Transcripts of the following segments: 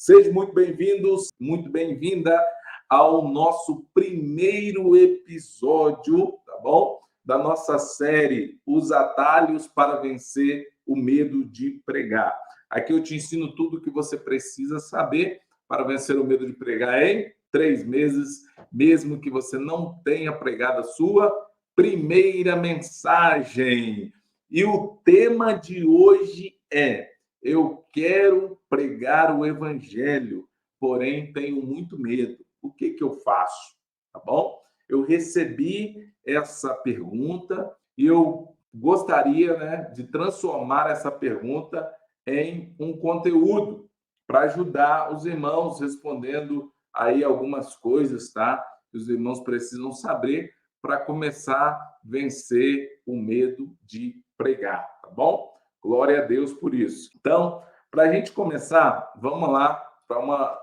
Sejam muito bem-vindos, muito bem-vinda ao nosso primeiro episódio, tá bom? Da nossa série Os Atalhos para Vencer o Medo de Pregar. Aqui eu te ensino tudo o que você precisa saber para vencer o medo de pregar em 3 meses, mesmo que você não tenha pregado a sua primeira mensagem. E o tema de hoje é: eu quero pregar o evangelho, porém tenho muito medo. O que eu faço? Tá bom? Eu recebi essa pergunta e eu gostaria, de transformar essa pergunta em um conteúdo para ajudar os irmãos respondendo aí algumas coisas, tá? Que os irmãos precisam saber para começar a vencer o medo de pregar, tá bom? Glória a Deus por isso. Então, para a gente começar, vamos lá para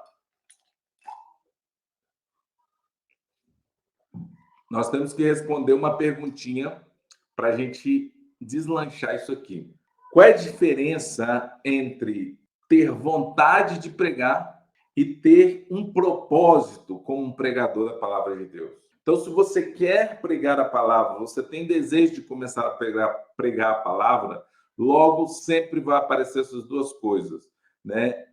Nós temos que responder uma perguntinha para a gente deslanchar isso aqui. Qual é a diferença entre ter vontade de pregar e ter um propósito como um pregador da palavra de Deus? Então, se você quer pregar a palavra, você tem desejo de começar a pregar a palavra, logo sempre vai aparecer essas duas coisas, né?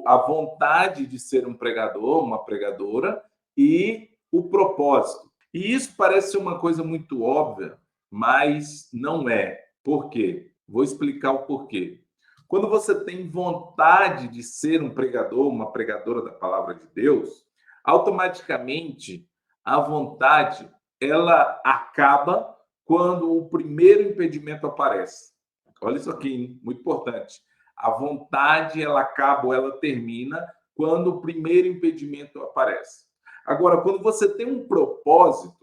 A vontade de ser um pregador, uma pregadora, e o propósito. E isso parece ser uma coisa muito óbvia, mas não é. Por quê? Vou explicar o porquê. Quando você tem vontade de ser um pregador, uma pregadora da palavra de Deus, automaticamente a vontade ela acaba quando o primeiro impedimento aparece. Olha isso aqui, hein? Muito importante. A vontade ela acaba ou ela termina quando o primeiro impedimento aparece. Agora, quando você tem um propósito,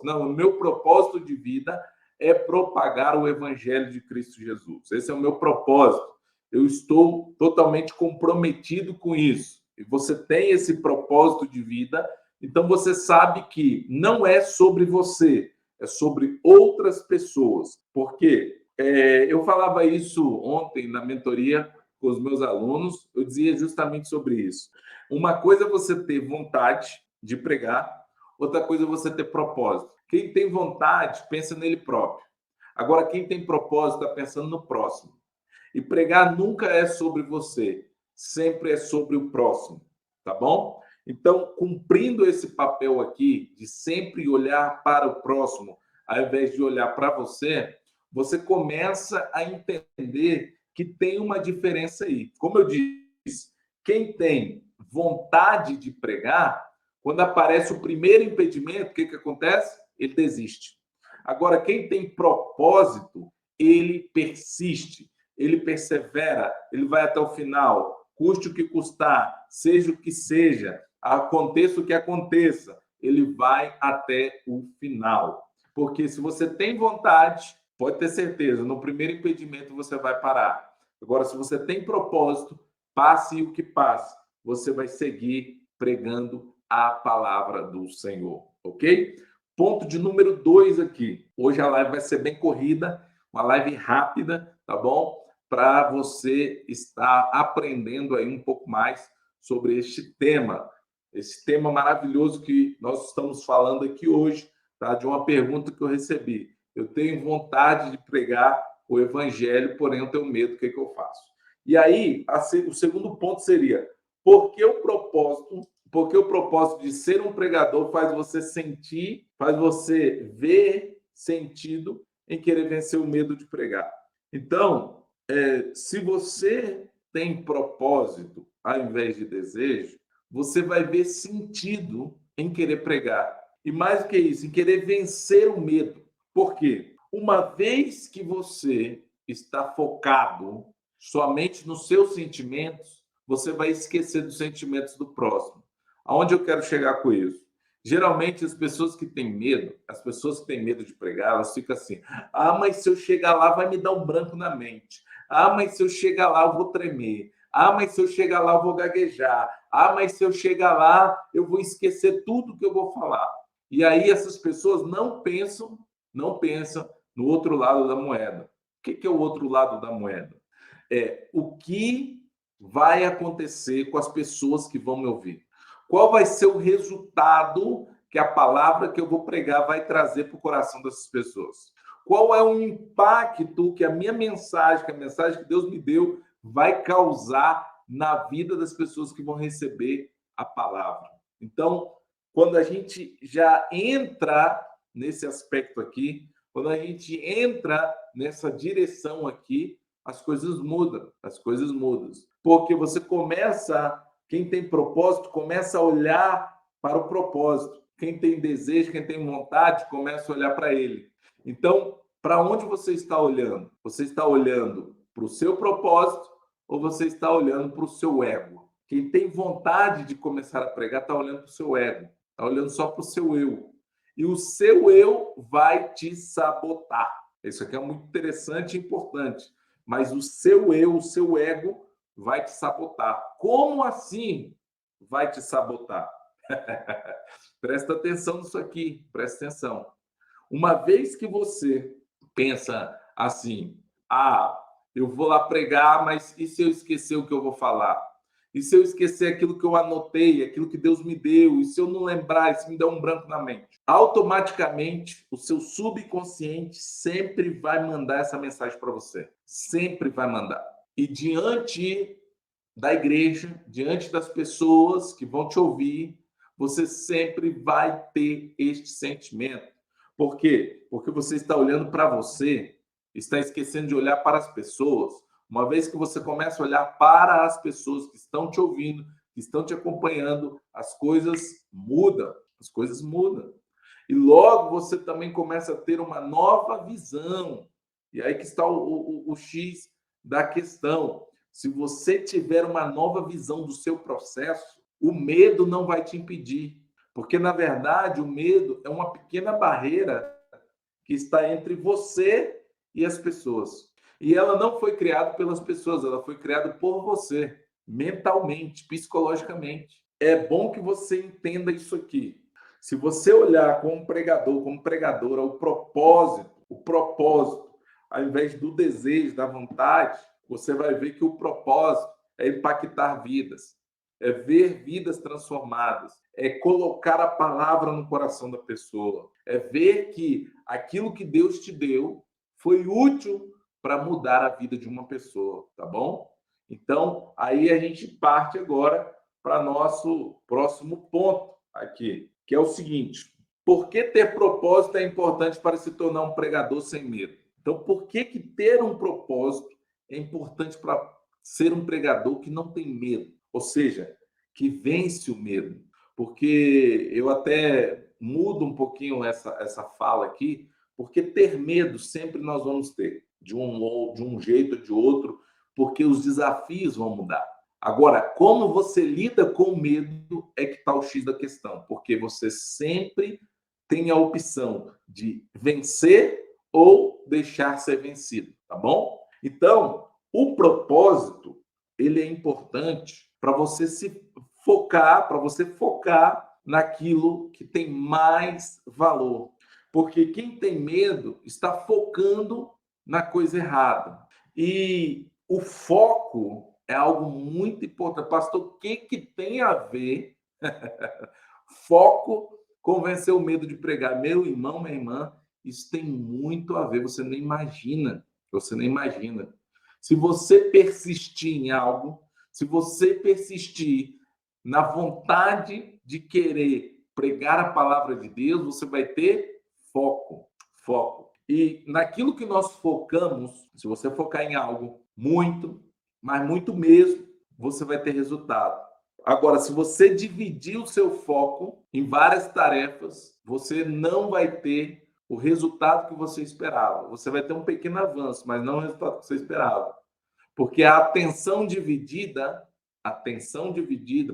Não, o meu propósito de vida é propagar o evangelho de Cristo Jesus. Esse é o meu propósito. Eu estou totalmente comprometido com isso. E você tem esse propósito de vida, então você sabe que não é sobre você, é sobre outras pessoas. Por quê? Eu falava isso ontem na mentoria com os meus alunos, eu dizia justamente sobre isso. Uma coisa é você ter vontade de pregar, outra coisa é você ter propósito. Quem tem vontade, pensa nele próprio. Agora, quem tem propósito, está pensando no próximo. E pregar nunca é sobre você, sempre é sobre o próximo, tá bom? Então, cumprindo esse papel aqui, de sempre olhar para o próximo, ao invés de olhar para você, você começa a entender que tem uma diferença aí. Como eu disse, quem tem vontade de pregar, quando aparece o primeiro impedimento, o que acontece? Ele desiste. Agora, quem tem propósito, ele persiste, ele persevera, ele vai até o final, custe o que custar, seja o que seja, aconteça o que aconteça, ele vai até o final. Porque se você tem vontade, pode ter certeza, no primeiro impedimento você vai parar. Agora, se você tem propósito, passe o que passe, você vai seguir pregando a palavra do Senhor, ok? Ponto de número 2 aqui. Hoje a live vai ser bem corrida, uma live rápida, tá bom? Para você estar aprendendo aí um pouco mais sobre este tema. Esse tema maravilhoso que nós estamos falando aqui hoje, tá? De uma pergunta que eu recebi. Eu tenho vontade de pregar o evangelho, porém eu tenho medo, o que eu faço? E aí, o segundo ponto seria: por que o propósito? Porque o propósito de ser um pregador faz você sentir, faz você ver sentido em querer vencer o medo de pregar. Então, se você tem propósito ao invés de desejo, você vai ver sentido em querer pregar. E mais do que isso, em querer vencer o medo. Por quê? Uma vez que você está focado somente nos seus sentimentos, você vai esquecer dos sentimentos do próximo. Aonde eu quero chegar com isso? Geralmente, as pessoas que têm medo de pregar, elas ficam assim: ah, mas se eu chegar lá, vai me dar um branco na mente. Ah, mas se eu chegar lá, eu vou tremer. Ah, mas se eu chegar lá, eu vou gaguejar. Ah, mas se eu chegar lá, eu vou esquecer tudo que eu vou falar. E aí essas pessoas não pensam no outro lado da moeda. O que é o outro lado da moeda? É o que vai acontecer com as pessoas que vão me ouvir? Qual vai ser o resultado que a palavra que eu vou pregar vai trazer para o coração dessas pessoas? Qual é o impacto que a minha mensagem, que a mensagem que Deus me deu, vai causar na vida das pessoas que vão receber a palavra? Então, quando a gente já entra nesse aspecto aqui, quando a gente entra nessa direção aqui, as coisas mudam, as coisas mudam. Porque você começa, quem tem propósito, começa a olhar para o propósito. Quem tem desejo, quem tem vontade, começa a olhar para ele. Então, para onde você está olhando? Você está olhando para o seu propósito ou você está olhando para o seu ego? Quem tem vontade de começar a pregar está olhando para o seu ego, está olhando só para o seu eu. E o seu eu vai te sabotar. Isso aqui é muito interessante e importante. Mas o seu eu, o seu ego, vai te sabotar. Como assim vai te sabotar? Presta atenção nisso aqui, presta atenção. Uma vez que você pensa assim, eu vou lá pregar, mas e se eu esquecer o que eu vou falar? E se eu esquecer aquilo que eu anotei, aquilo que Deus me deu? E se eu não lembrar, e se me der um branco na mente? Automaticamente, o seu subconsciente sempre vai mandar essa mensagem para você. Sempre vai mandar. E diante da igreja, diante das pessoas que vão te ouvir, você sempre vai ter este sentimento. Por quê? Porque você está olhando para você, está esquecendo de olhar para as pessoas. Uma vez que você começa a olhar para as pessoas que estão te ouvindo, que estão te acompanhando, as coisas mudam, as coisas mudam. E logo você também começa a ter uma nova visão. E aí que está o X da questão. Se você tiver uma nova visão do seu processo, o medo não vai te impedir. Porque, na verdade, o medo é uma pequena barreira que está entre você e as pessoas. E ela não foi criada pelas pessoas, ela foi criada por você, mentalmente, psicologicamente. É bom que você entenda isso aqui. Se você olhar como pregador, como pregadora, o propósito, ao invés do desejo, da vontade, você vai ver que o propósito é impactar vidas, é ver vidas transformadas, é colocar a palavra no coração da pessoa, é ver que aquilo que Deus te deu foi útil para mudar a vida de uma pessoa, tá bom? Então, aí a gente parte agora para nosso próximo ponto aqui, que é o seguinte: por que ter propósito é importante para se tornar um pregador sem medo? Então, por que ter um propósito é importante para ser um pregador que não tem medo? Ou seja, que vence o medo. Porque eu até mudo um pouquinho essa fala aqui, porque ter medo sempre nós vamos ter, de um jeito ou de outro, porque os desafios vão mudar. Agora, como você lida com o medo é que está o X da questão, porque você sempre tem a opção de vencer ou deixar ser vencido, tá bom? Então, o propósito, ele é importante para você se focar, para você focar naquilo que tem mais valor. Porque quem tem medo está focando na coisa errada. E o foco é algo muito importante. Pastor, o que tem a ver foco com vencer o medo de pregar? Meu irmão, minha irmã, isso tem muito a ver. Você nem imagina. Você nem imagina. Se você persistir em algo, se você persistir na vontade de querer pregar a palavra de Deus, você vai ter foco. Foco. E naquilo que nós focamos, se você focar em algo muito, mas muito mesmo, você vai ter resultado. Agora, se você dividir o seu foco em várias tarefas, você não vai ter o resultado que você esperava. Você vai ter um pequeno avanço, mas não o resultado que você esperava. Porque a atenção dividida,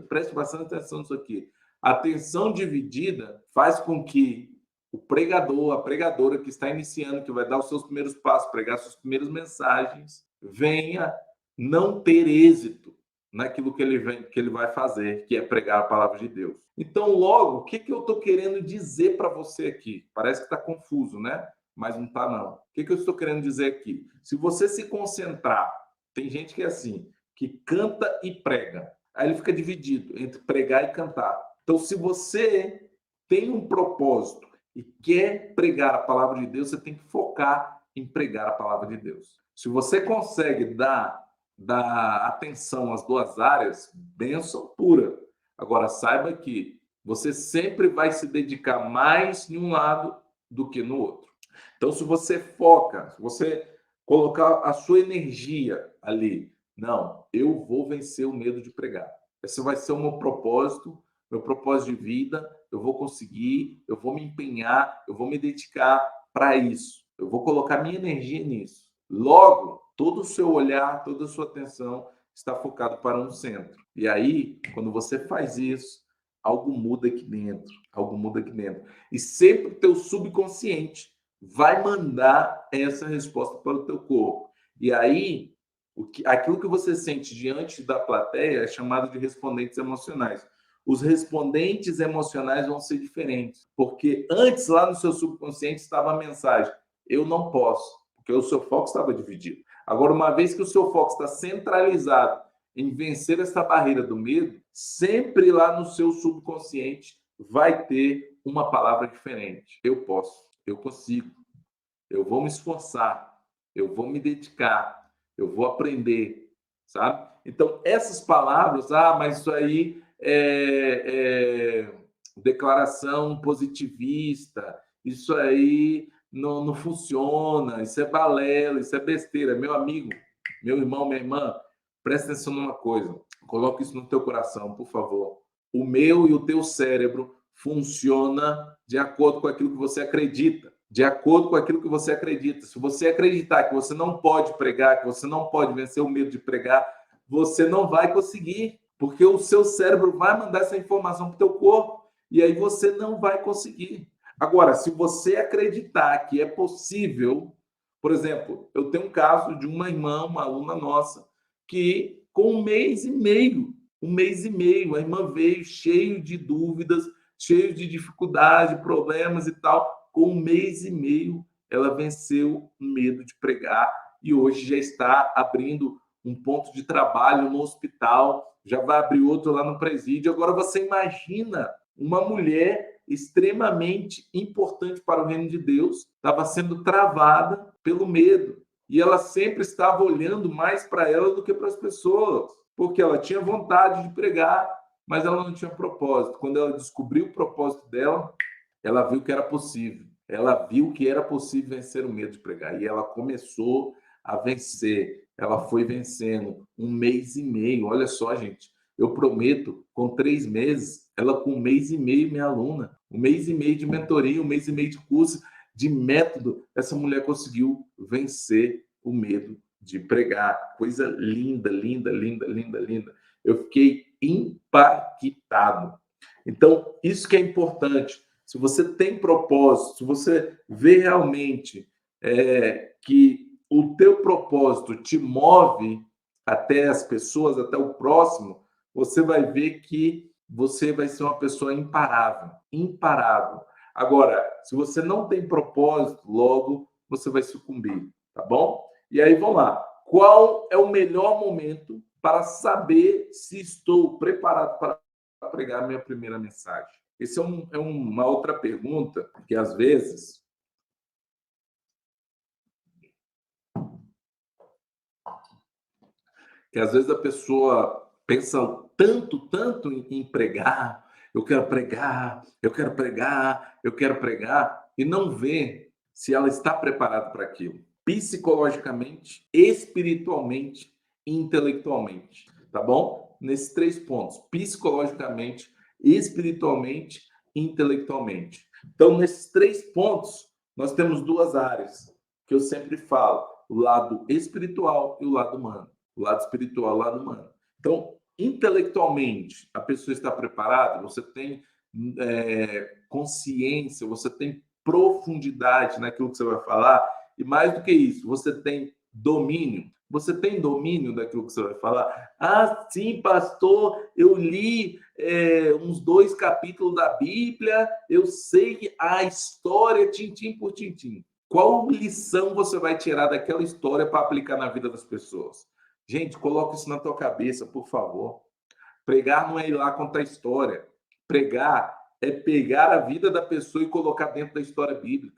preste bastante atenção nisso aqui. A atenção dividida faz com que o pregador, a pregadora que está iniciando, que vai dar os seus primeiros passos, pregar suas primeiras mensagens, venha não ter êxito naquilo que ele vai fazer, que é pregar a palavra de Deus. Então, logo, o que eu estou querendo dizer para você aqui? Parece que está confuso, né? Mas não está, não. O que eu estou querendo dizer aqui? Se você se concentrar, tem gente que é assim, que canta e prega. Aí ele fica dividido entre pregar e cantar. Então, se você tem um propósito e quer pregar a palavra de Deus, você tem que focar em pregar a palavra de Deus. Se você consegue dar atenção às duas áreas, bênção pura. Agora, saiba que você sempre vai se dedicar mais em um lado do que no outro. Então, se você foca, se você colocar a sua energia ali, não, eu vou vencer o medo de pregar. Esse vai ser o meu propósito de vida, eu vou conseguir, eu vou me empenhar, eu vou me dedicar para isso. Eu vou colocar minha energia nisso. Logo, todo o seu olhar, toda a sua atenção está focado para um centro. E aí, quando você faz isso, algo muda aqui dentro, algo muda aqui dentro. E sempre o teu subconsciente vai mandar essa resposta para o teu corpo. E aí, aquilo que você sente diante da plateia é chamado de respondentes emocionais. Os respondentes emocionais vão ser diferentes, porque antes lá no seu subconsciente estava a mensagem: eu não posso, porque o seu foco estava dividido. Agora, uma vez que o seu foco está centralizado em vencer essa barreira do medo, sempre lá no seu subconsciente vai ter uma palavra diferente. Eu posso, eu consigo, eu vou me esforçar, eu vou me dedicar, eu vou aprender, sabe? Então, essas palavras, mas isso aí é declaração positivista, isso aí não funciona, isso é balela, isso é besteira. Meu amigo, meu irmão, minha irmã, presta atenção numa coisa, coloque isso no teu coração, por favor. O meu e o teu cérebro funciona de acordo com aquilo que você acredita. De acordo com aquilo que você acredita. Se você acreditar que você não pode pregar, que você não pode vencer o medo de pregar, você não vai conseguir, porque o seu cérebro vai mandar essa informação para o teu corpo e aí você não vai conseguir. Agora, se você acreditar que é possível, por exemplo, eu tenho um caso de uma irmã, uma aluna nossa, que com um mês e meio, a irmã veio cheio de dúvidas, cheio de dificuldade, problemas e tal. Com um mês e meio, ela venceu o medo de pregar e hoje já está abrindo um ponto de trabalho no hospital, já vai abrir outro lá no presídio. Agora você imagina uma mulher extremamente importante para o reino de Deus, estava sendo travada pelo medo. E ela sempre estava olhando mais para ela do que para as pessoas, porque ela tinha vontade de pregar, mas ela não tinha propósito. Quando ela descobriu o propósito dela, ela viu que era possível. Ela viu que era possível vencer o medo de pregar. E ela começou a vencer. Ela foi vencendo um mês e meio. Olha só, gente. Eu prometo, com 3 meses, ela com um mês e meio, minha aluna. Um mês e meio de mentoria, um mês e meio de curso, de método. Essa mulher conseguiu vencer o medo de pregar. Coisa linda, linda, linda, linda, linda. Eu fiquei impactado. Então, isso que é importante. Se você tem propósito, se você vê realmente que o teu propósito te move até as pessoas, até o próximo, você vai ver que você vai ser uma pessoa imparável, imparável. Agora, se você não tem propósito, logo você vai sucumbir, tá bom? E aí, vamos lá. Qual é o melhor momento para saber se estou preparado para pregar a minha primeira mensagem? Essa é uma outra pergunta que, às vezes, a pessoa pensa tanto em pregar, eu quero pregar, eu quero pregar, eu quero pregar, e não vê se ela está preparada para aquilo, psicologicamente, espiritualmente e intelectualmente, tá bom? Nesses 3 pontos, psicologicamente, espiritualmente e intelectualmente. Então, nesses 3 pontos, nós temos 2 áreas que eu sempre falo, o lado espiritual e o lado humano. O lado espiritual, o lado humano. Então, intelectualmente, a pessoa está preparada, você tem consciência, você tem profundidade naquilo que você vai falar, e mais do que isso, você tem domínio. Você tem domínio daquilo que você vai falar? Ah, sim, pastor, eu li uns 2 capítulos da Bíblia, eu sei a história, tintim por tintim. Qual lição você vai tirar daquela história para aplicar na vida das pessoas? Gente, coloca isso na tua cabeça, por favor. Pregar não é ir lá contar história. Pregar é pegar a vida da pessoa e colocar dentro da história bíblica.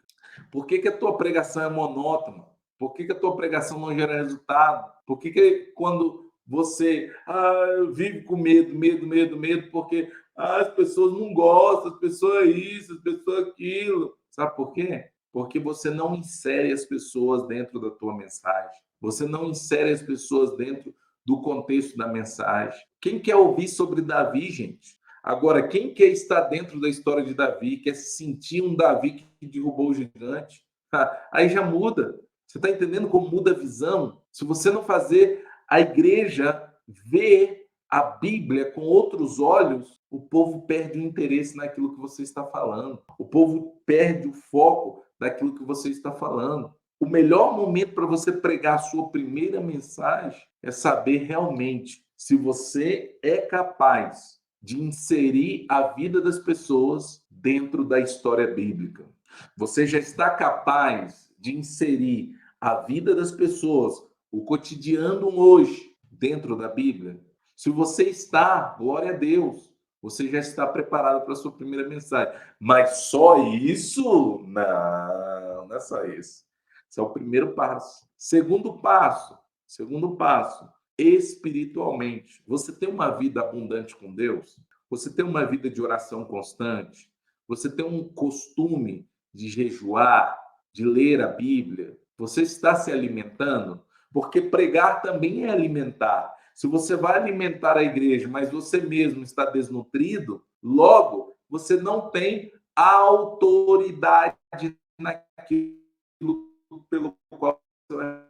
Por que a tua pregação é monótona? Por que a tua pregação não gera resultado? Por que quando você vive com medo, porque as pessoas não gostam, as pessoas isso, as pessoas aquilo. Sabe por quê? Porque você não insere as pessoas dentro da tua mensagem. Você não insere as pessoas dentro do contexto da mensagem. Quem quer ouvir sobre Davi, gente? Agora, quem quer estar dentro da história de Davi, quer sentir um Davi que derrubou o gigante, aí já muda. Você está entendendo como muda a visão? Se você não fazer a igreja ver a Bíblia com outros olhos, o povo perde o interesse naquilo que você está falando. O povo perde o foco daquilo que você está falando. O melhor momento para você pregar a sua primeira mensagem é saber realmente se você é capaz de inserir a vida das pessoas dentro da história bíblica. Você já está capaz de inserir a vida das pessoas, o cotidiano hoje, dentro da Bíblia? Se você está, glória a Deus, você já está preparado para a sua primeira mensagem. Mas só isso? Não, não é só isso. Esse é o primeiro passo. Segundo passo, espiritualmente. Você tem uma vida abundante com Deus? Você tem uma vida de oração constante? Você tem um costume de jejuar, de ler a Bíblia? Você está se alimentando? Porque pregar também é alimentar. Se você vai alimentar a igreja, mas você mesmo está desnutrido, logo você não tem autoridade naquilo pelo qual você vai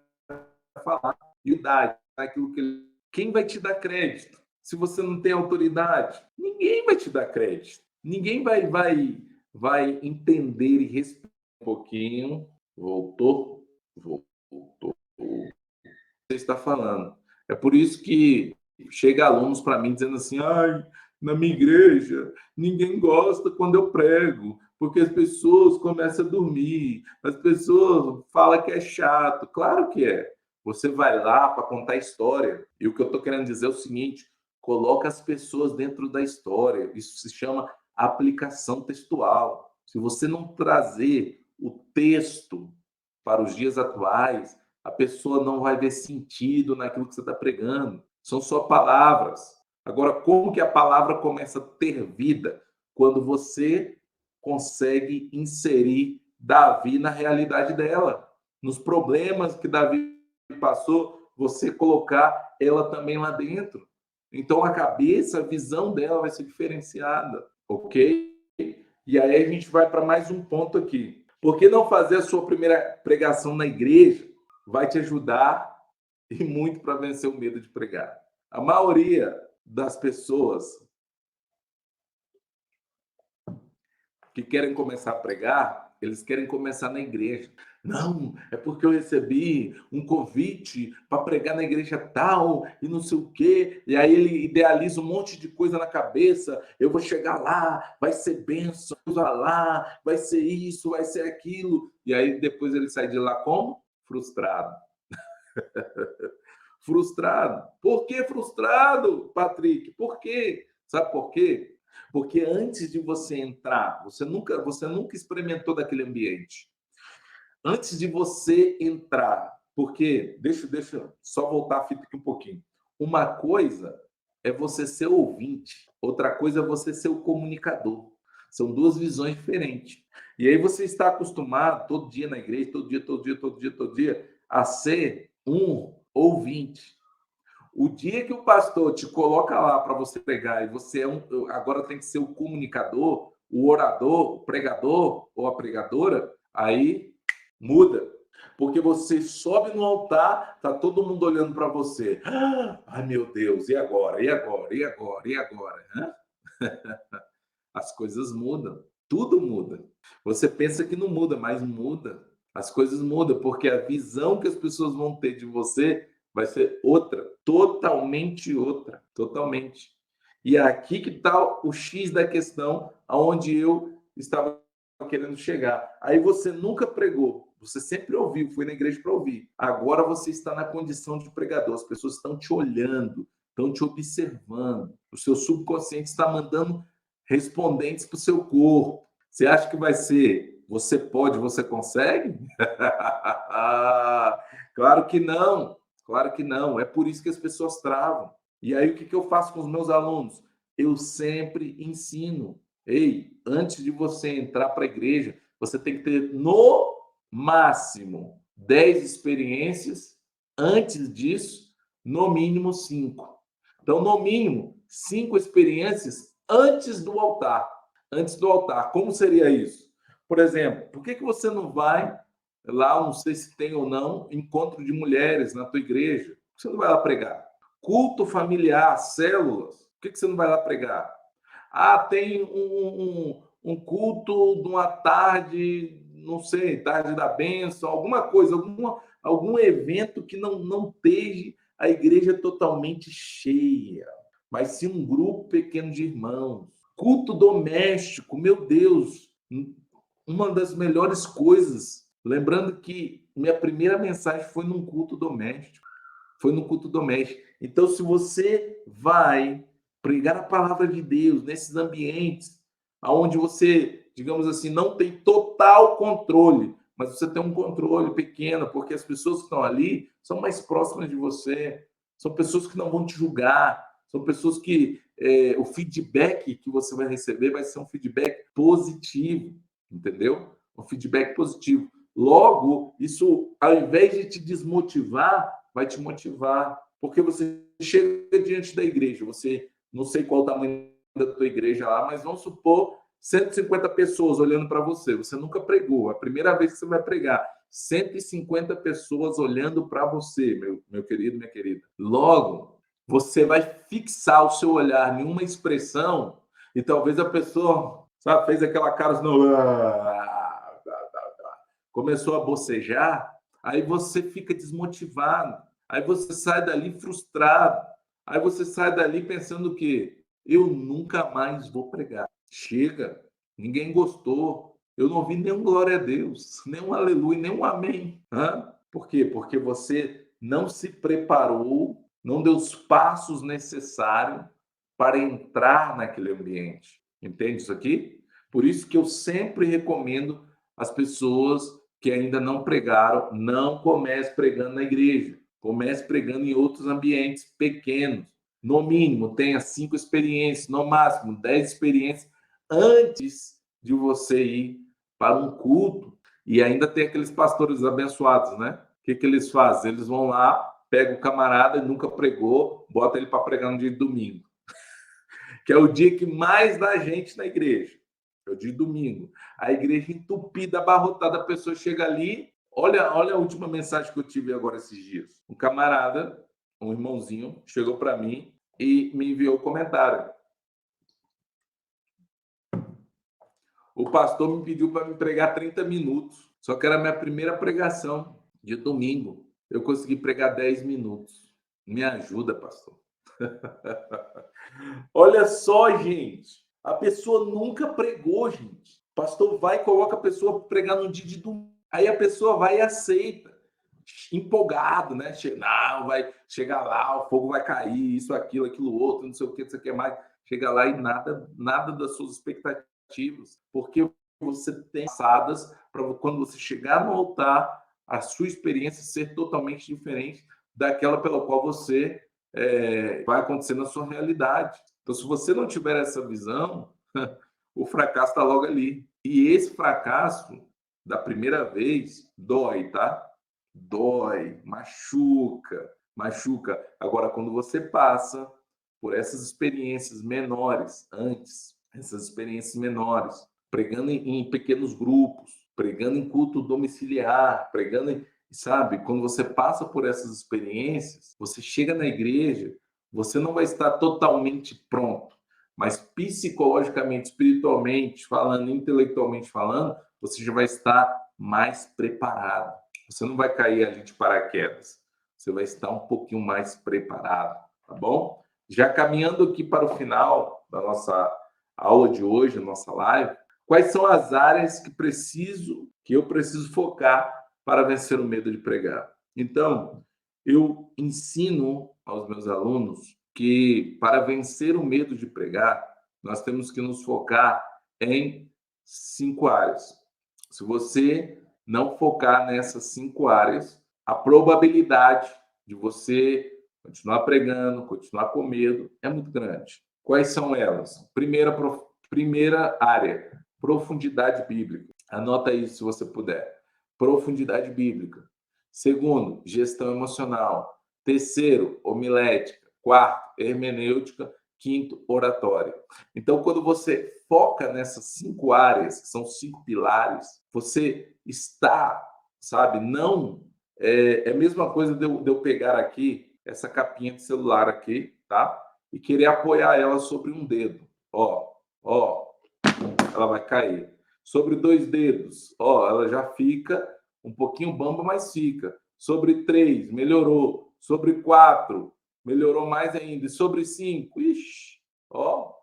falar. Autoridade naquilo que ele... Quem vai te dar crédito? Se você não tem autoridade, ninguém vai te dar crédito. Ninguém vai entender e respeitar um pouquinho. Voltou. Você está falando. É por isso que chega alunos para mim dizendo assim: ai, na minha igreja ninguém gosta quando eu prego, porque as pessoas começam a dormir, as pessoas falam que é chato. Claro que é. Você vai lá para contar história. E o que eu estou querendo dizer é o seguinte: coloca as pessoas dentro da história. Isso se chama aplicação textual. Se você não trazer o texto para os dias atuais, a pessoa não vai ver sentido naquilo que você está pregando. São só palavras. Agora, como que a palavra começa a ter vida? Quando você consegue inserir Davi na realidade dela. Nos problemas que Davi passou, você colocar ela também lá dentro. Então, a cabeça, a visão dela vai ser diferenciada, ok? E aí a gente vai para mais um ponto aqui. Por que não fazer a sua primeira pregação na igreja? Vai te ajudar e muito para vencer o medo de pregar. A maioria das pessoas que querem começar a pregar, eles querem começar na igreja. Não, é porque eu recebi um convite para pregar na igreja tal e não sei o quê. E aí ele idealiza um monte de coisa na cabeça. Eu vou chegar lá, vai ser bênção, vai lá, vai ser isso, vai ser aquilo. E aí depois ele sai de lá como? Frustrado. Frustrado. Por que frustrado, Patrick? Por quê? Sabe por quê? Porque antes de você entrar, você nunca experimentou daquele ambiente. Antes de você entrar, porque deixa eu só voltar a fita aqui um pouquinho. Uma coisa é você ser ouvinte, outra coisa é você ser o comunicador. São duas visões diferentes. E aí você está acostumado todo dia na igreja, todo dia, a ser um ouvinte. O dia que o pastor te coloca lá para você pregar e você agora tem que ser o comunicador, o orador, o pregador ou a pregadora, aí muda. Porque você sobe no altar, tá todo mundo olhando para você. Ai, meu Deus, e agora? E agora? E agora? E agora? As coisas mudam. Tudo muda. Você pensa que não muda, mas muda. As coisas mudam, porque a visão que as pessoas vão ter de você vai ser outra, totalmente outra, totalmente. E é aqui que está o X da questão, aonde eu estava querendo chegar. Aí você nunca pregou, Você sempre ouviu, foi na igreja para ouvir. Agora você está na condição de pregador. As pessoas estão te olhando, estão te observando. O seu subconsciente está mandando respondentes para o seu corpo. Você acha que vai ser você pode, você consegue? Claro que não. Claro que não. É por isso que as pessoas travam. E aí, o que eu faço com os meus alunos? Eu sempre ensino. Ei, antes de você entrar para a igreja, você tem que ter, no máximo, 10 experiências. Antes disso, no mínimo 5. Então, no mínimo, 5 experiências antes do altar. Antes do altar. Como seria isso? Por exemplo, por que você não vai lá, não sei se tem ou não, encontro de mulheres na tua igreja? Por que você não vai lá pregar? Culto familiar, células. Por que você não vai lá pregar? Ah, tem um culto de uma tarde, não sei, tarde da bênção, alguma coisa, algum evento que não esteja a igreja totalmente cheia, mas sim um grupo pequeno de irmãos. Culto doméstico, meu Deus, uma das melhores coisas. Lembrando que minha primeira mensagem foi num culto doméstico. Foi no culto doméstico. Então, se você vai pregar a palavra de Deus nesses ambientes onde você, digamos assim, não tem total controle, mas você tem um controle pequeno, porque as pessoas que estão ali são mais próximas de você, são pessoas que não vão te julgar, são pessoas que o feedback que você vai receber vai ser um feedback positivo, entendeu? Um feedback positivo. Logo, isso, ao invés de te desmotivar, vai te motivar, porque você chega diante da igreja, você não sei qual o tamanho da tua igreja lá, mas vamos supor 150 pessoas olhando para você. Você nunca pregou, é a primeira vez que você vai pregar. 150 pessoas olhando para você, meu querido, minha querida. Logo, você vai fixar o seu olhar em uma expressão e talvez a pessoa, sabe, fez aquela cara, não, começou a bocejar, aí você fica desmotivado, aí você sai dali frustrado, aí você sai dali pensando que eu nunca mais vou pregar. Chega, ninguém gostou, eu não ouvi nenhum glória a Deus, nenhum aleluia, nenhum amém. Hã? Por quê? Porque você não se preparou, não deu os passos necessários para entrar naquele ambiente. Entende isso aqui? Por isso que eu sempre recomendo as pessoas que ainda não pregaram, não comece pregando na igreja. Comece pregando em outros ambientes pequenos. No mínimo, tenha 5 experiências, no máximo 10 experiências antes de você ir para um culto. E ainda tem aqueles pastores abençoados, né? O que eles fazem? Eles vão lá, pegam o camarada e nunca pregou, bota ele para pregar no dia de domingo, que é o dia que mais dá gente na igreja. É o dia de domingo. A igreja entupida, abarrotada, a pessoa chega ali. Olha a última mensagem que eu tive agora esses dias. Um camarada, um irmãozinho, chegou para mim e me enviou um comentário. O pastor me pediu para me pregar 30 minutos. Só que era a minha primeira pregação de domingo. Eu consegui pregar 10 minutos. Me ajuda, pastor. Olha só, gente. A pessoa nunca pregou, gente. O pastor vai e coloca a pessoa para pregar no dia de domingo. Aí a pessoa vai e aceita. Empolgado, né? Não, vai chegar lá, o fogo vai cair, isso, aquilo outro, não sei o que, você quer mais. Chega lá e nada das suas expectativas. Porque você tem passadas para quando você chegar no altar, a sua experiência ser totalmente diferente daquela pela qual você vai acontecer na sua realidade. Então, se você não tiver essa visão, o fracasso está logo ali. E esse fracasso, da primeira vez, dói, tá? Dói, machuca, machuca. Agora, quando você passa por essas experiências menores antes, essas experiências menores, pregando em pequenos grupos, pregando em culto domiciliar, pregando em, sabe, quando você passa por essas experiências, você chega na igreja, você não vai estar totalmente pronto, mas psicologicamente, espiritualmente falando, intelectualmente falando, você já vai estar mais preparado. Você não vai cair ali de paraquedas. Você vai estar um pouquinho mais preparado, tá bom? Já caminhando aqui para o final da nossa aula de hoje, nossa live, quais são as áreas que eu preciso focar para vencer o medo de pregar. Então, eu ensino aos meus alunos que para vencer o medo de pregar, nós temos que nos focar em 5 áreas. Se você não focar nessas 5 áreas, a probabilidade de você continuar pregando, continuar com medo, é muito grande. Quais são elas? Primeira área, profundidade bíblica. Anota isso se você puder. Profundidade bíblica. Segundo, gestão emocional. Terceiro, homilética. Quarto, hermenêutica. Quinto, oratória. Então, quando você foca nessas 5 áreas, que são 5 pilares, você está, sabe, não... É a mesma coisa de eu pegar aqui essa capinha de celular aqui, tá? E querer apoiar ela sobre um dedo. Ó, ela vai cair. Sobre 2 dedos, ela já fica um pouquinho bamba, mas fica. Sobre 3, melhorou. Sobre 4, melhorou mais ainda. E sobre 5,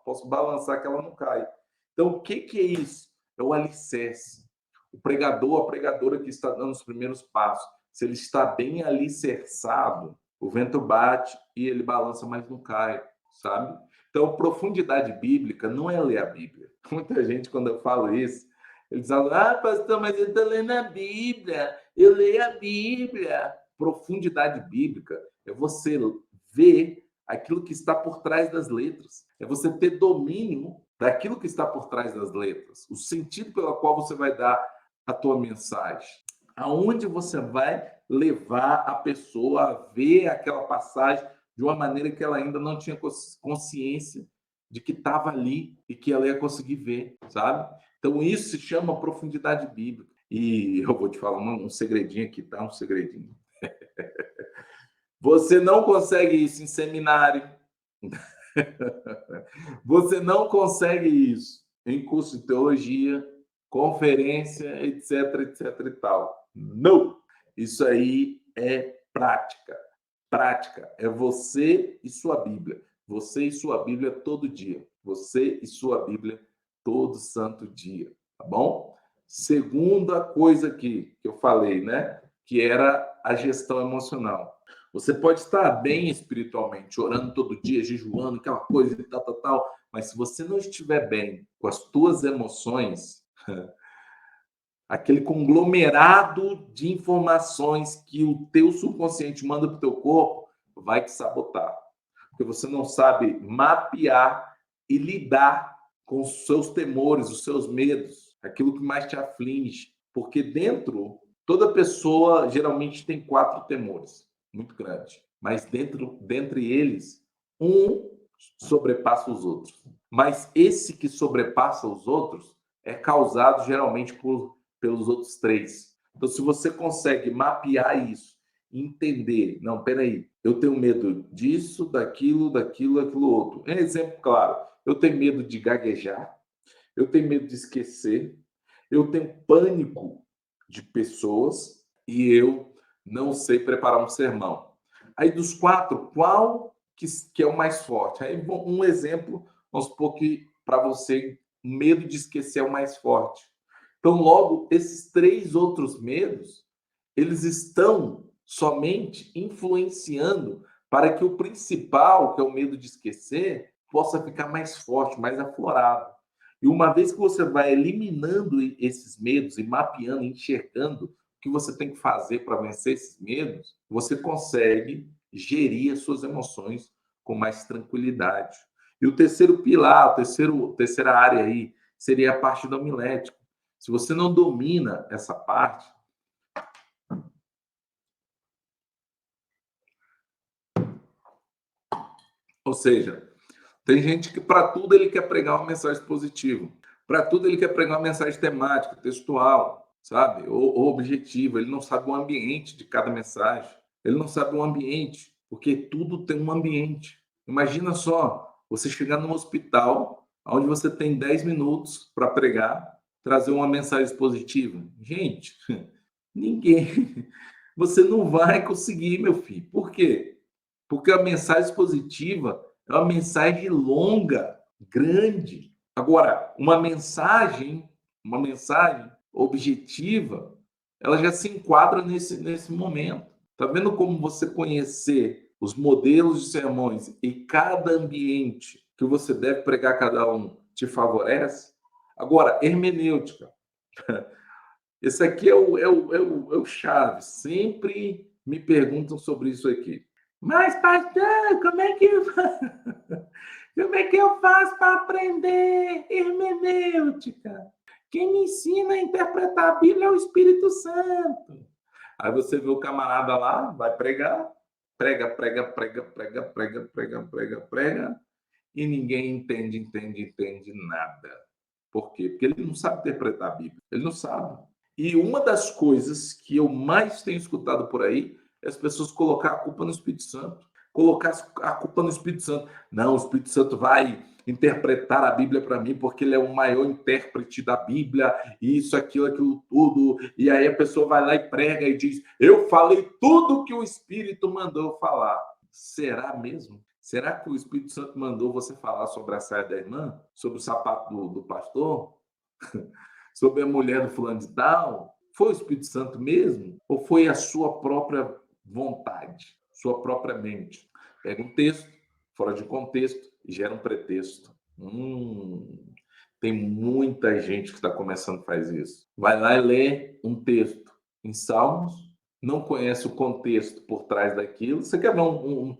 posso balançar que ela não cai. Então, o que é isso? É o alicerce. O pregador, a pregadora que está dando os primeiros passos, se ele está bem alicerçado, o vento bate e ele balança, mas não cai, sabe? Então, profundidade bíblica não é ler a Bíblia. Muita gente, quando eu falo isso, eles falam, pastor, mas eu estou lendo a Bíblia, eu leio a Bíblia. Profundidade bíblica é você ver aquilo que está por trás das letras. É você ter domínio daquilo que está por trás das letras. O sentido pelo qual você vai dar a tua mensagem. Aonde você vai levar a pessoa a ver aquela passagem de uma maneira que ela ainda não tinha consciência de que estava ali e que ela ia conseguir ver, sabe? Então, isso se chama profundidade bíblica. E eu vou te falar um segredinho aqui, tá? Um segredinho. Você não consegue isso em seminário. Você não consegue isso em curso de teologia, conferência, etc, etc e tal. Não! Isso aí é prática. Prática é você e sua Bíblia. Você e sua Bíblia todo dia. Você e sua Bíblia todo santo dia. Tá bom? Segunda coisa que eu falei, né? Que era a gestão emocional. Você pode estar bem espiritualmente, orando todo dia, jejuando, aquela coisa e tal, mas se você não estiver bem com as tuas emoções, aquele conglomerado de informações que o teu subconsciente manda para o teu corpo vai te sabotar. Porque você não sabe mapear e lidar com os seus temores, os seus medos, aquilo que mais te aflige. Porque toda pessoa geralmente tem 4 temores muito grandes. Mas dentre eles, um sobrepassa os outros. Mas esse que sobrepassa os outros é causado geralmente pelos outros 3. Então, se você consegue mapear isso, entender, não, peraí, eu tenho medo disso, daquilo, aquilo outro. Um exemplo claro, eu tenho medo de gaguejar, eu tenho medo de esquecer, eu tenho pânico de pessoas e eu não sei preparar um sermão. Aí dos 4, qual que é o mais forte? Aí um exemplo, vamos supor que para você, o medo de esquecer é o mais forte. Então, logo, esses 3 outros medos, eles estão somente influenciando para que o principal, que é o medo de esquecer, possa ficar mais forte, mais aflorado. E uma vez que você vai eliminando esses medos e mapeando, enxergando o que você tem que fazer para vencer esses medos, você consegue gerir as suas emoções com mais tranquilidade. E o terceiro pilar, terceira área aí, seria a parte da homilética. Se você não domina essa parte, ou seja, tem gente que para tudo ele quer pregar uma mensagem positiva, para tudo ele quer pregar uma mensagem temática, textual, sabe? Ou objetiva. Ele não sabe o ambiente de cada mensagem. Ele não sabe o ambiente, porque tudo tem um ambiente. Imagina só, você chegar num hospital onde você tem 10 minutos para pregar, trazer uma mensagem positiva. Gente, ninguém. Você não vai conseguir, meu filho. Por quê? Porque a mensagem positiva é uma mensagem longa, grande. Agora, uma mensagem objetiva, ela já se enquadra nesse momento. Está vendo como você conhecer os modelos de sermões e cada ambiente que você deve pregar cada um te favorece? Agora, hermenêutica. Esse aqui é o chave. Sempre me perguntam sobre isso aqui. Mas, pastor, como é que eu faço para aprender hermenêutica? Quem me ensina a interpretar a Bíblia é o Espírito Santo. Aí você vê o camarada lá, vai pregar, prega, prega, prega, prega, prega, prega, prega, prega, e ninguém entende nada. Por quê? Porque ele não sabe interpretar a Bíblia. Ele não sabe. E uma das coisas que eu mais tenho escutado por aí é as pessoas colocar a culpa no Espírito Santo. Colocar a culpa no Espírito Santo. Não, o Espírito Santo vai interpretar a Bíblia para mim porque ele é o maior intérprete da Bíblia, isso, aquilo tudo. E aí a pessoa vai lá e prega e diz: eu falei tudo que o Espírito mandou falar. Será mesmo? Será que o Espírito Santo mandou você falar sobre a saia da irmã? Sobre o sapato do pastor? Sobre a mulher do fulano de tal? Foi o Espírito Santo mesmo? Ou foi a sua própria vontade, sua própria mente? Pega um texto, fora de contexto, e gera um pretexto. Tem muita gente que está começando a fazer isso. Vai lá e lê um texto em Salmos, não conhece o contexto por trás daquilo. Você quer ver um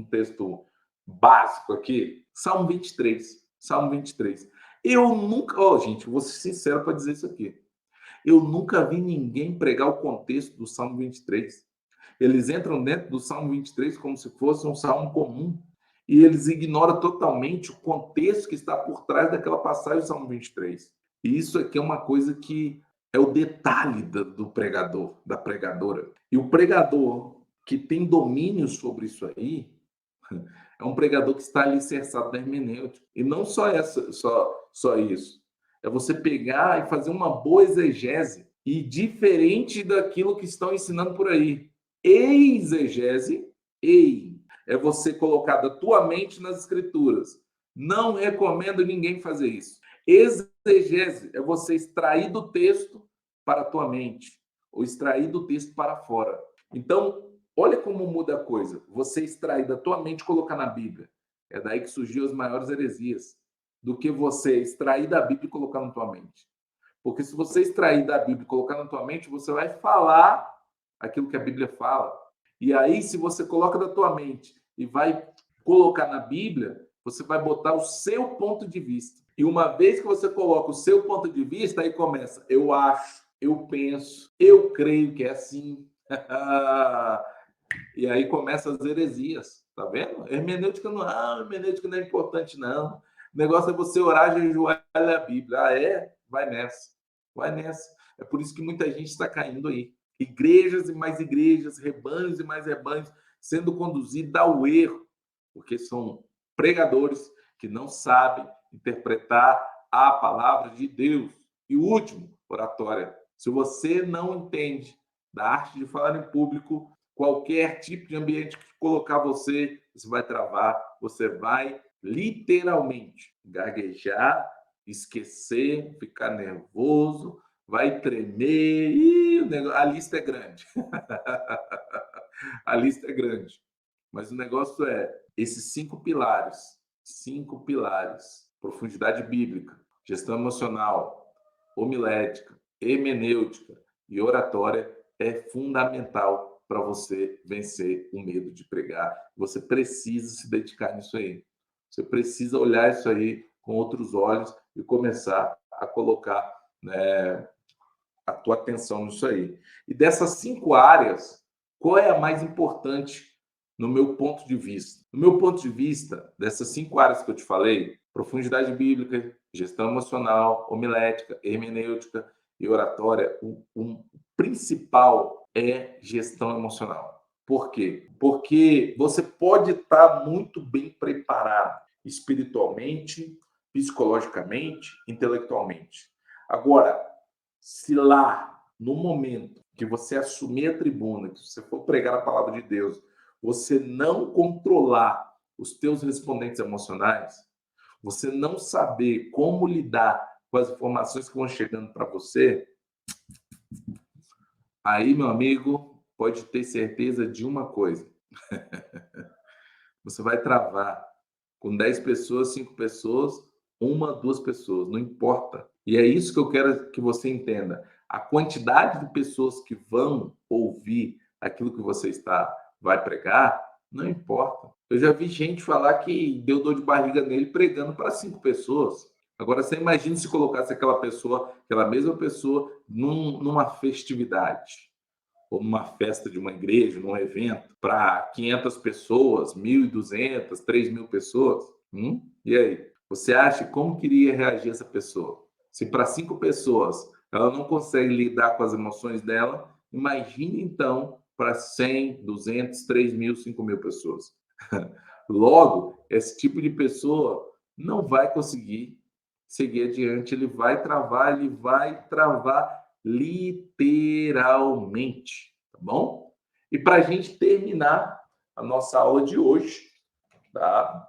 texto básico aqui? Salmo 23. Salmo 23. Eu nunca, gente, vou ser sincero para dizer isso aqui. Eu nunca vi ninguém pregar o contexto do Salmo 23. Eles entram dentro do Salmo 23 como se fosse um salmo comum. E eles ignoram totalmente o contexto que está por trás daquela passagem do Salmo 23. E isso aqui é uma coisa que é o detalhe do pregador, da pregadora. E o pregador que tem domínio sobre isso aí é um pregador que está alicerçado na hermenêutica. E não só isso. É você pegar e fazer uma boa exegese e diferente daquilo que estão ensinando por aí. Exegese, é você colocar da tua mente nas escrituras. Não recomendo ninguém fazer isso. Exegese é você extrair do texto para a tua mente, ou extrair do texto para fora. Então, olha como muda a coisa. Você extrair da tua mente e colocar na Bíblia. É daí que surgiu as maiores heresias. Do que você extrair da Bíblia e colocar na tua mente. Porque se você extrair da Bíblia e colocar na tua mente, você vai falar aquilo que a Bíblia fala. E aí, se você coloca da tua mente e vai colocar na Bíblia, você vai botar o seu ponto de vista. E uma vez que você coloca o seu ponto de vista, aí começa: eu acho, eu penso, eu creio que é assim. E aí começam as heresias, tá vendo? Hermenêutica hermenêutica não é importante, não. O negócio é você orar, jejuar e ler a Bíblia. Ah, é? Vai nessa. Vai nessa. É por isso que muita gente está caindo aí. Igrejas e mais igrejas, rebanhos e mais rebanhos, sendo conduzidos ao erro, porque são pregadores que não sabem interpretar a palavra de Deus. E o último, oratória. Se você não entende da arte de falar em público, qualquer tipo de ambiente que colocar você vai travar, você vai literalmente gaguejar, esquecer, ficar nervoso, vai tremer, e a lista é grande. A lista é grande. Mas o negócio é esses 5 pilares, profundidade bíblica, gestão emocional, homilética, hermenêutica e oratória, é fundamental para você vencer o medo de pregar. Você precisa se dedicar nisso aí. Você precisa olhar isso aí com outros olhos e começar a colocar, né, a tua atenção nisso aí. E dessas 5 áreas, qual é a mais importante no meu ponto de vista? No meu ponto de vista, dessas 5 áreas que eu te falei, profundidade bíblica, gestão emocional, homilética, hermenêutica e oratória, o principal é gestão emocional. Por quê? Porque você pode estar muito bem preparado espiritualmente, psicologicamente, intelectualmente. Agora, se lá, no momento que você assumir a tribuna, que você for pregar a palavra de Deus, você não controlar os teus respondentes emocionais, você não saber como lidar com as informações que vão chegando para você, Aí, meu amigo, pode ter certeza de uma coisa: você vai travar com 10 pessoas, 5 pessoas, uma, 2 pessoas, não importa. E é isso que eu quero que você entenda. A quantidade de pessoas que vão ouvir aquilo que você vai pregar, não importa. Eu já vi gente falar que deu dor de barriga nele pregando para 5 pessoas. Agora, você imagina se colocasse aquela pessoa, aquela mesma pessoa, numa festividade ou numa festa de uma igreja, num evento, para 500 pessoas, 1.200, 3.000 pessoas. E aí? Você acha como queria reagir essa pessoa? Se para 5 pessoas ela não consegue lidar com as emoções dela, imagine então para 100, 200, 3.000, 5.000 pessoas. Logo, esse tipo de pessoa não vai conseguir seguir adiante, ele vai travar literalmente, tá bom? E para a gente terminar a nossa aula de hoje, tá?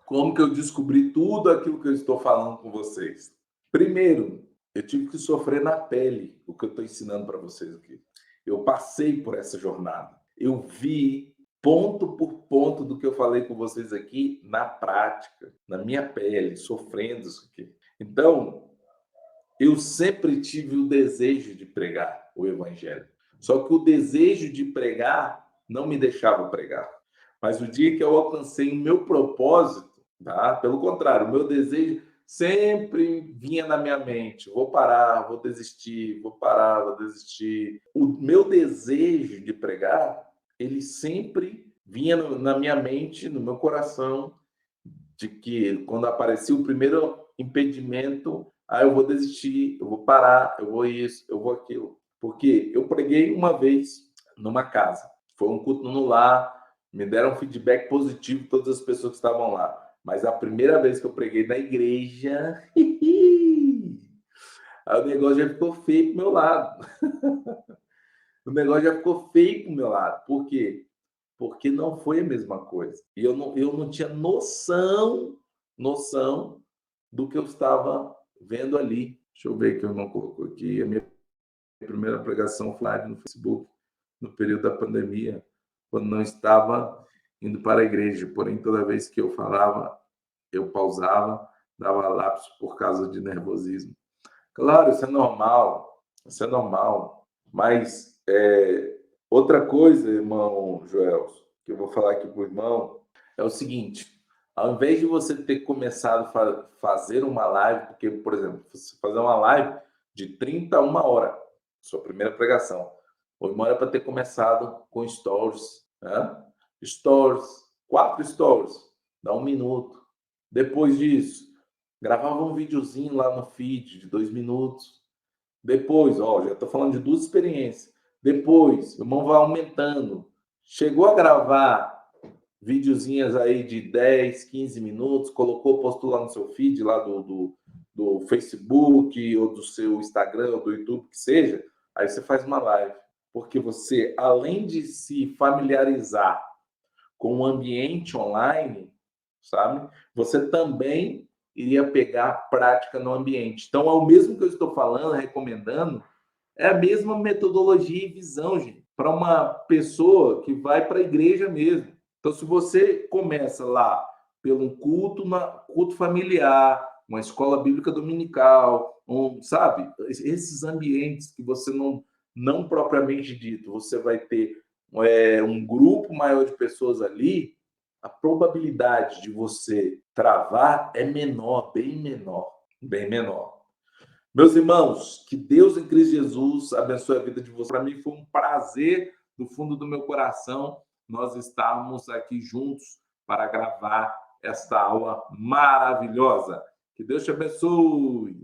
Como que eu descobri tudo aquilo que eu estou falando com vocês? Primeiro, eu tive que sofrer na pele o que eu estou ensinando para vocês aqui. Eu passei por essa jornada. Eu vi ponto por ponto do que eu falei com vocês aqui na prática, na minha pele, sofrendo isso aqui. Então, eu sempre tive o desejo de pregar o evangelho. Só que o desejo de pregar não me deixava pregar. Mas o dia que eu alcancei o meu propósito, tá? Pelo contrário, o meu desejo sempre vinha na minha mente: vou parar, vou desistir, vou parar, vou desistir. O meu desejo de pregar, ele sempre vinha na minha mente, no meu coração, de que quando aparecia o primeiro impedimento, eu vou desistir, eu vou parar, eu vou isso, eu vou aquilo. Porque eu preguei uma vez numa casa, foi um culto no lar, me deram um feedback positivo todas as pessoas que estavam lá. Mas a primeira vez que eu preguei na igreja, aí o negócio já ficou feio pro meu lado. O negócio já ficou feio pro meu lado. Por quê? Porque não foi a mesma coisa. E eu não tinha noção do que eu estava vendo ali. Deixa eu ver que eu não colocou aqui. A minha primeira pregação foi no Facebook, no período da pandemia, quando não estava indo para a igreja. Porém, toda vez que eu falava, eu pausava, dava lapso por causa de nervosismo. Claro, isso é normal, isso é normal. Mas outra coisa, irmão Joel, que eu vou falar aqui para o irmão, é o seguinte: ao invés de você ter começado a fazer uma live, porque, por exemplo, você fazer uma live de 30 a 1 hora, sua primeira pregação, o irmão era para ter começado com stories, né? Stories, 4 stories, dá 1 minuto. Depois disso, gravava um videozinho lá no feed de 2 minutos. Depois, já estou falando de 2 experiências. Depois, o irmão vai aumentando. Chegou a gravar videozinhas aí de 10, 15 minutos, colocou, postou lá no seu feed, lá do Facebook, ou do seu Instagram, ou do YouTube, que seja, aí você faz uma live. Porque você, além de se familiarizar com o ambiente online, sabe? Você também iria pegar prática no ambiente. Então, é o mesmo que eu estou falando, recomendando, é a mesma metodologia e visão, gente, para uma pessoa que vai para a igreja mesmo. Então, se você começa lá pelo culto familiar, uma escola bíblica dominical, sabe? Esses ambientes que você não propriamente dito, você vai ter um grupo maior de pessoas ali, a probabilidade de você travar é menor, bem menor, bem menor. Meus irmãos, que Deus em Cristo Jesus abençoe a vida de vocês. Para mim foi um prazer, do fundo do meu coração, nós estarmos aqui juntos para gravar esta aula maravilhosa. Que Deus te abençoe.